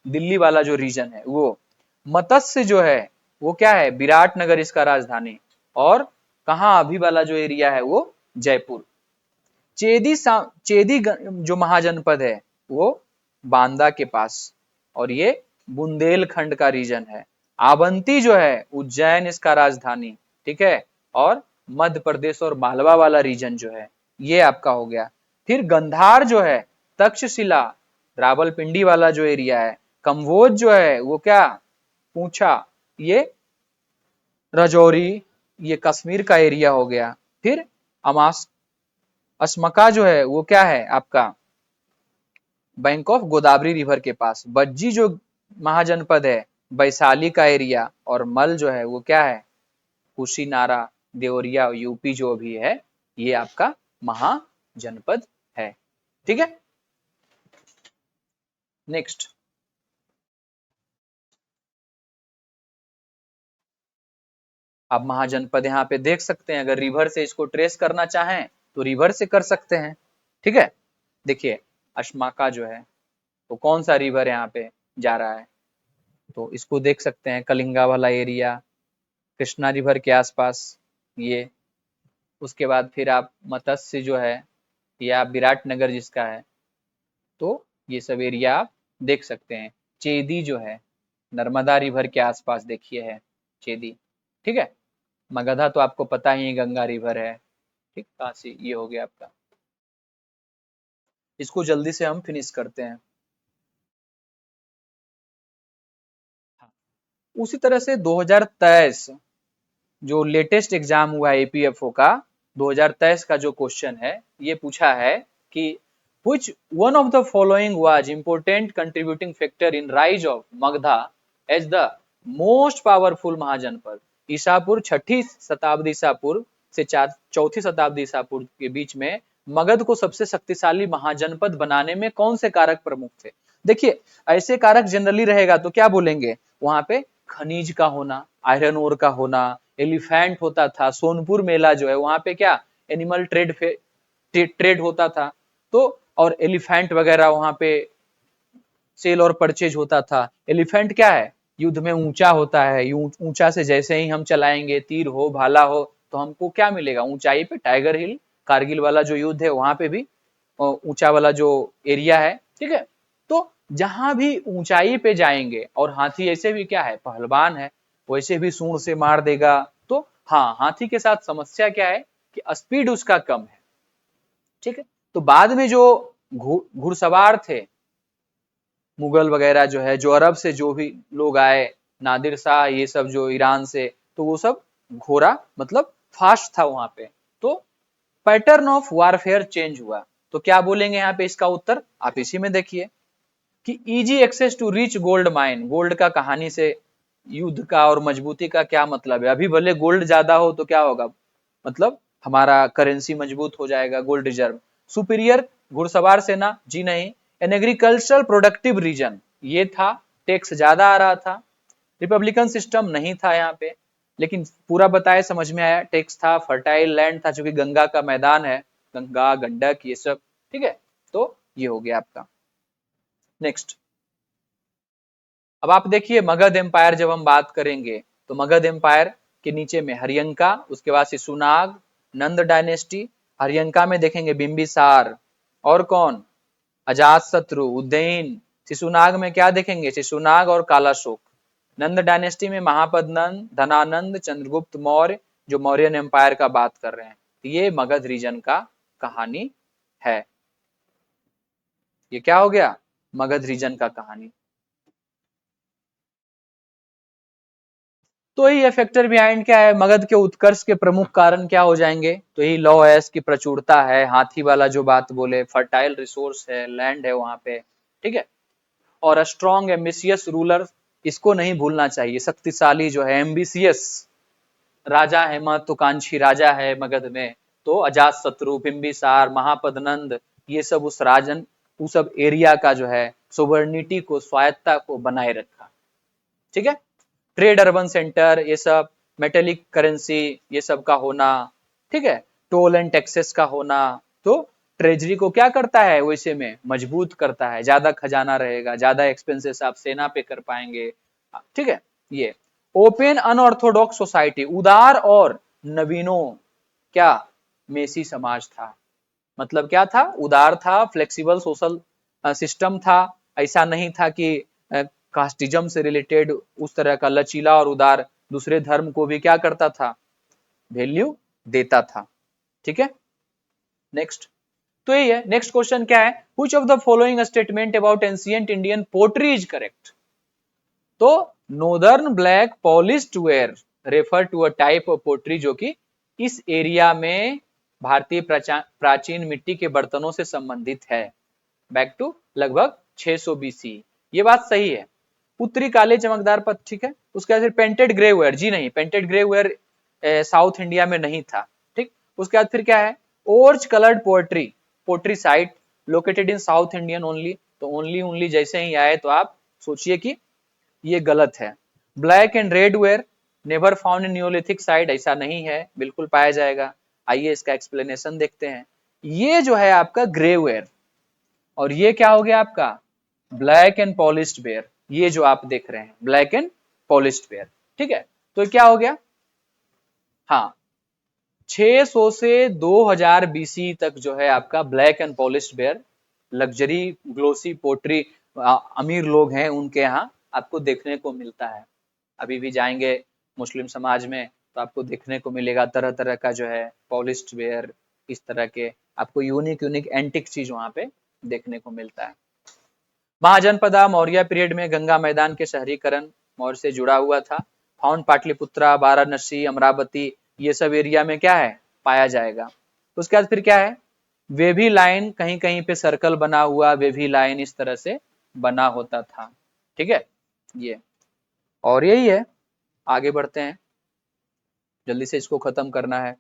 दिल्ली वाला जो रीजन है वो। मत्स्य जो है वो क्या है, विराटनगर इसका राजधानी, और कहा अभी वाला जो एरिया है वो जयपुर। चेदी जो महाजनपद है वो बांदा के पास, और ये बुंदेलखंड का रीजन है। आवंती जो है उज्जैन इसका राजधानी, ठीक है, और मध्य प्रदेश और मालवा वाला रीजन जो है ये आपका हो गया। फिर गंधार जो है तक्षशिला, रावलपिंडी वाला जो एरिया है। कम्बोज जो है वो क्या, पूछा, ये राजौरी, ये कश्मीर का एरिया हो गया। फिर अमास अस्मका जो है वो क्या है आपका, बैंक ऑफ गोदावरी रिवर के पास। बज्जी जो महाजनपद है वैशाली का एरिया, और मल जो है वो क्या है, कुशीनारा देवरिया यूपी जो भी है ये आपका महाजनपद है। ठीक है, नेक्स्ट। आप महाजनपद यहाँ पे देख सकते हैं, अगर रिवर से इसको ट्रेस करना चाहें तो रिवर से कर सकते हैं। ठीक है, देखिए अश्माका जो है वो कौन सा रिवर यहाँ पे जा रहा है, तो इसको देख सकते हैं, कलिंगा वाला एरिया, कृष्णा रिवर के आसपास ये। उसके बाद फिर आप मत्स्य जो है या विराटनगर जिसका है, तो ये सब एरिया आप देख सकते हैं। चेदी जो है नर्मदा रिवर के आसपास देखिए है चेदी। ठीक है, मगधा तो आपको पता ही है गंगा रिवर है। ठीक, काशी ये हो गया आपका। इसको जल्दी से हम फिनिश करते हैं। हाँ, उसी तरह से 2023 जो लेटेस्ट एग्जाम हुआ है एपीएफओ का, 2023 का जो क्वेश्चन है ये पूछा है कि which one of the following was important contributing factor in rise of Magधा as the most powerful महाजनपद। Isapur छठी शताब्दी ईसा पूर्व से चौथी शताब्दी ईसा पूर्व के बीच में मगध को सबसे शक्तिशाली महाजनपद बनाने में कौन से कारक प्रमुख थे। देखिए ऐसे कारक जनरली रहेगा तो क्या बोलेंगे, वहां पे खनिज का होना, आयरन ओर का होना, एलिफेंट होता था, सोनपुर मेला जो है वहां पे क्या एनिमल ट्रेड होता था, तो और एलिफेंट वगैरह वहां पे सेल और परचेज होता था। एलिफेंट क्या है, युद्ध में ऊंचा होता है, ऊंचा से जैसे ही हम चलाएंगे, तीर हो भाला हो तो हमको क्या मिलेगा, ऊंचाई पे टाइगर हिल, कारगिल वाला जो युद्ध है वहां पे भी ऊंचा वाला जो एरिया है। ठीक है, तो जहां भी ऊंचाई पे जाएंगे, और हाथी ऐसे भी क्या है पहलवान है, वैसे भी सूंड से मार देगा। तो हाँ, हाथी के साथ समस्या क्या है कि स्पीड उसका कम है। ठीक है, तो बाद में जो घुड़सवार थे मुगल वगैरह जो है, जो अरब से जो भी लोग आए, नादिर शाह ये सब जो ईरान से, तो वो सब घोड़ा मतलब फास्ट था वहां पे। तो पैटर्न ऑफ वारफेयर चेंज हुआ। तो क्या बोलेंगे यहाँ पे इसका उत्तर, आप इसी में देखिए कि easy access to rich gold mine. Gold का कहानी से युद्ध का और मजबूती का क्या मतलब है, अभी भले गोल्ड ज्यादा हो तो क्या होगा, मतलब हमारा करेंसी मजबूत हो जाएगा, गोल्ड रिजर्व। सुपीरियर घुड़सवार सेना, जी नहीं। एन एग्रीकल्चरल प्रोडक्टिव रीजन, ये था, टैक्स ज्यादा आ रहा था। रिपब्लिकन सिस्टम नहीं था यहाँ पे, लेकिन पूरा बताए समझ में आया, टैक्स था, फर्टाइल लैंड था, चूंकि गंगा का मैदान है, गंगा गंडक ये सब। ठीक है, तो ये हो गया आपका। नेक्स्ट, अब आप देखिए मगध एम्पायर जब हम बात करेंगे तो मगध एम्पायर के नीचे में हरियंका, उसके बाद शिशुनाग, नंद डायनेस्टी। हरियंका में देखेंगे बिंबिसार, और कौन, अजात शत्रु, उदयन। शिशुनाग में क्या देखेंगे, शिशुनाग और कालाशोक। नंद डायनेस्टी में महापद्नंद, धनानंद, चंद्रगुप्त मौर्य, जो मौर्यन एम्पायर का बात कर रहे हैं। ये मगध रीजन का कहानी है। ये क्या हो गया, मगध रीजन का कहानी। तो यही फैक्टर बिहाइंड क्या है, मगध के उत्कर्ष के प्रमुख कारण क्या हो जाएंगे, तो यही लॉ एस की प्रचुरता है, हाथी वाला जो बात बोले, फर्टाइल रिसोर्स है, लैंड है वहां पे। ठीक है, और स्ट्रॉन्ग एम्बिशियस रूलर, इसको नहीं भूलना चाहिए, शक्तिशाली जो है एम्बिशियस राजा है, महत्वाकांक्षी राजा है मगध में। तो अजात शत्रु, बिंबिसार, महापद्नंद, ये सब उस राजन, उस सब एरिया का जो है सोवर्निटी को, स्वायत्ता को बनाए रखा। ठीक है, ट्रेड अर्बन सेंटर ये सब, मेटेलिक करेंसी ये सब का होना। ठीक है, टोल एंड टैक्सेस का होना, तो ट्रेजरी को क्या करता है, वैसे में मजबूत करता है, ज्यादा खजाना रहेगा, ज्यादा एक्सपेंसेस आप सेना पे कर पाएंगे। ठीक है, ये ओपन अनऑर्थोडॉक्स सोसाइटी, उदार और नवीनों क्या मेसी समाज था। मतलब क्या था, उदार था, फ्लेक्सिबल सोशल सिस्टम था, ऐसा नहीं था कि कास्टिज्म से रिलेटेड, उस तरह का लचीला और उदार, दूसरे धर्म को भी क्या करता था, वैल्यू देता था। ठीक है, नेक्स्ट, तो ये है। नेक्स्ट क्वेश्चन क्या है, which of the following statement about ancient Indian pottery is correct. तो northern black polished ware refer to a type of pottery जो कि इस एरिया में भारतीय प्राचीन मिट्टी के बर्तनों से संबंधित है। बैक टू लगभग 600 बीसी। ये बात सही है। उत्तरी काले चमकदार पत्थर, ठीक है। उसके बाद फिर पेंटेड ग्रे वेयर, जी नहीं, painted grey ware South India में नहीं था, ठीक। उसके बाद फिर क्या है, ओर्ज coloured poetry, pottery site located in South Indian only. तो ओनली ओनली जैसे ही आए तो आप सोचिए कि ये गलत है। Black and red ware never found in Neolithic site, ऐसा नहीं है, बिल्कुल पाया जाएगा। आइए इसका एक्सप्लेनेशन देखते हैं। ये जो है आपका ग्रे वेयर, और ये क्या हो गया आपका ब्लैक एंड पॉलिश्ड वेयर। ये जो आप देख रहे हैं ब्लैक एंड पॉलिश्ड वेयर, ठीक है। तो क्या हो गया, हाँ, 600 से 2000 बीसी तक जो है आपका black and polished ware, luxury glossy pottery, अमीर लोग हैं उनके यहाँ आपको देखने को मिलता है। अभी भी जाएंगे मुस्लिम समाज में तो आपको देखने को मिलेगा तरह तरह का जो है पॉलिश्ड वेयर, इस तरह के आपको यूनिक यूनिक एंटिक चीज वहां पे देखने को मिलता है। महाजनपदा मौर्य पीरियड में गंगा मैदान के शहरीकरण मौर्य से जुड़ा हुआ था। फाउंड पाटलिपुत्रा, वाराणसी, अमरावती, ये सब एरिया में क्या है पाया जाएगा। उसके बाद फिर क्या है, वेवी लाइन, कहीं कहीं पे सर्कल बना हुआ वेवी लाइन इस तरह से बना होता था, ठीक है। ये और यही है, आगे बढ़ते हैं, जल्दी से इसको खत्म करना है।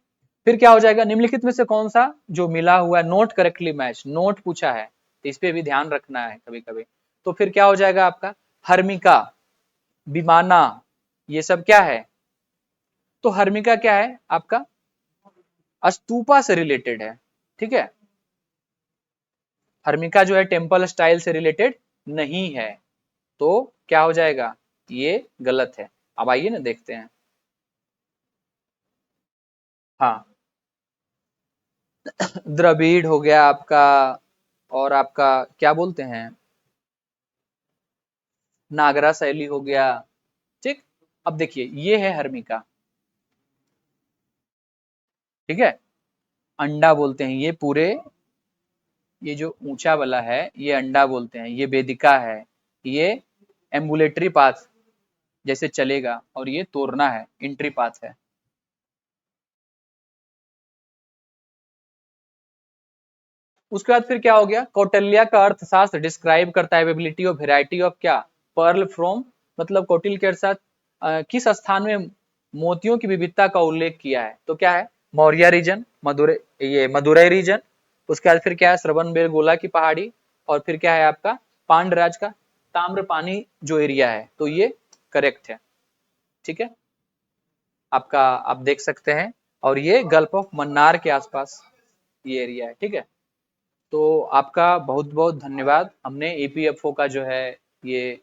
फिर क्या हो जाएगा, निम्नलिखित में से कौन सा जो मिला हुआ है, नोट करेक्टली मैच, नोट पूछा है तो इस पे भी ध्यान रखना है कभी कभी। तो फिर क्या हो जाएगा आपका, हर्मिका, विमाना, ये सब क्या है। तो हर्मिका क्या है आपका, स्तूपा से रिलेटेड है, ठीक है। हर्मिका जो है टेम्पल स्टाइल से रिलेटेड नहीं है, तो क्या हो जाएगा, ये गलत है। अब आइए ना देखते हैं। हाँ, द्रविड़ हो गया आपका, और आपका क्या बोलते हैं, नागरा शैली हो गया, ठीक। अब देखिए ये है हर्मिका, ठीक है, अंडा बोलते हैं ये पूरे, ये जो ऊंचा वाला है ये अंडा बोलते हैं, ये वेदिका है, ये एम्बुलेटरी पाथ जैसे चलेगा, और ये तोड़ना है, एंट्री पाथ है। उसके बाद फिर क्या हो गया, कौटिल्य का अर्थशास्त्र डिस्क्राइब करता है एबिलिटी ऑफ वेराइटी ऑफ क्या, पर्ल फ्रॉम, मतलब कौटिल्य के साथ किस स्थान में मोतियों की विविधता का उल्लेख किया है। तो क्या है, मौर्य रीजन, मदुरै, ये मदुरै रीजन। उसके बाद फिर क्या है, श्रवणबेलगोला की पहाड़ी, और फिर क्या है आपका पांडराज का ताम्रपानी जो एरिया है। तो ये करेक्ट है, ठीक है, आपका आप देख सकते हैं। और ये गल्फ ऑफ मन्नार के आसपास ये एरिया है, ठीक है। तो आपका बहुत बहुत धन्यवाद। हमने ईपीएफओ का जो है ये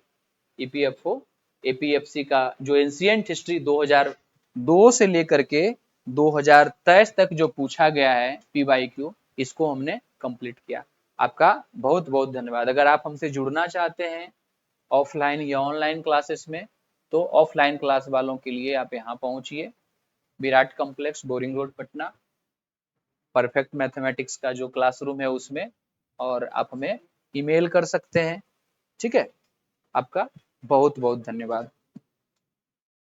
ईपीएफओ एपीएफसी का जो एंशिएंट हिस्ट्री 2002 से लेकर के 2023 तक जो पूछा गया है पीवाईक्यू, इसको हमने कंप्लीट किया। आपका बहुत बहुत धन्यवाद। अगर आप हमसे जुड़ना चाहते हैं ऑफलाइन या ऑनलाइन क्लासेस में, तो ऑफलाइन क्लास वालों के लिए आप यहाँ पहुंचिए, Virat complex, Boring Road, Patna, perfect mathematics का जो क्लासरूम है उसमें, और आप हमें ईमेल कर सकते हैं, ठीक है। आपका बहुत बहुत धन्यवाद।